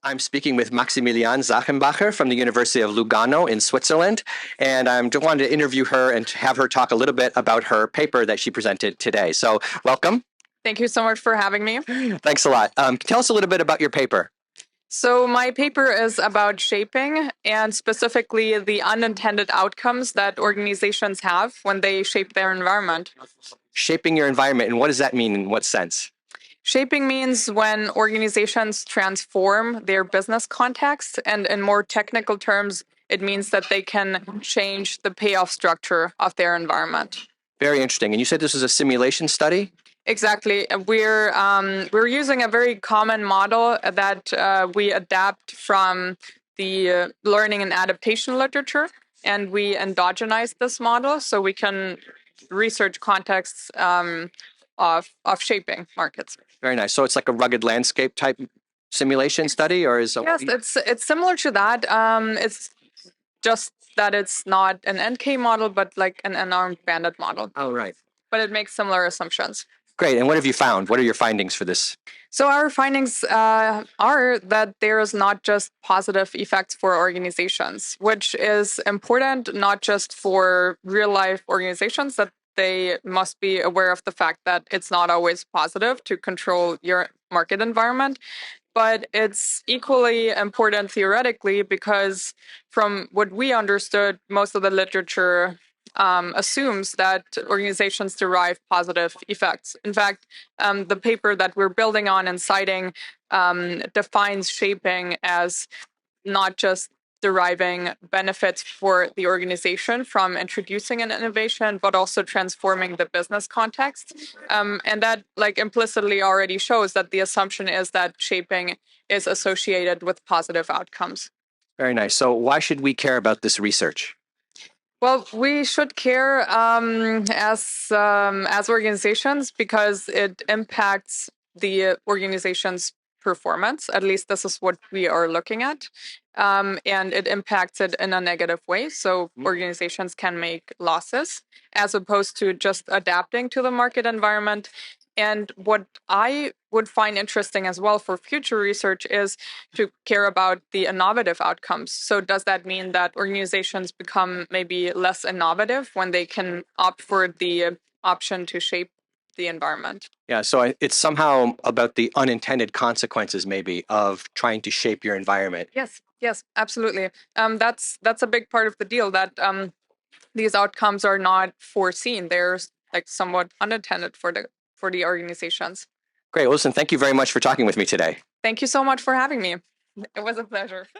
I'm speaking with Maximiliane Sachenbacher from the University of Lugano in Switzerland, and I just wanted to interview her and have her talk a little bit about her paper that she presented today. So, welcome. Thank you so much for having me. Thanks a lot. Tell us a little bit about your paper. So my paper is about shaping and specifically the unintended outcomes that organizations have when they shape their environment. Shaping your environment, and what does that mean in what sense? Shaping means when organizations transform their business context, and in more technical terms, it means that they can change the payoff structure of their environment. Very interesting. And you said this was a simulation study? Exactly. We're using a very common model that we adapt from the learning and adaptation literature, and we endogenize this model so we can research contexts of shaping markets. Very nice. So it's like a rugged landscape type simulation study, or is Yes, it's similar to that. It's just that it's not an NK model, but like an unarmed bandit model. Oh, right. But it makes similar assumptions. Great. And what have you found? What are your findings for this? So our findings are that there is not just positive effects for organizations, which is important not just for real life organizations, that they must be aware of the fact that it's not always positive to control your market environment. But it's equally important theoretically because from what we understood, most of the literature assumes that organizations derive positive effects. In fact, the paper that we're building on and citing defines shaping as not just deriving benefits for the organization from introducing an innovation, but also transforming the business context. And that like implicitly already shows that the assumption is that shaping is associated with positive outcomes. Very nice. So why should we care about this research? Well, we should care as organizations because it impacts the organization's performance. At least this is what we are looking at, and it impacts it in a negative way. So organizations can make losses as opposed to just adapting to the market environment. And what I would find interesting as well for future research is to care about the innovative outcomes. So does that mean that organizations become maybe less innovative when they can opt for the option to shape the environment? Yeah, so it's somehow about the unintended consequences maybe of trying to shape your environment. Yes, absolutely. That's a big part of the deal that these outcomes are not foreseen. They're like somewhat unintended for the organizations. Great. Well, listen, thank you very much for talking with me today. Thank you so much for having me. It was a pleasure.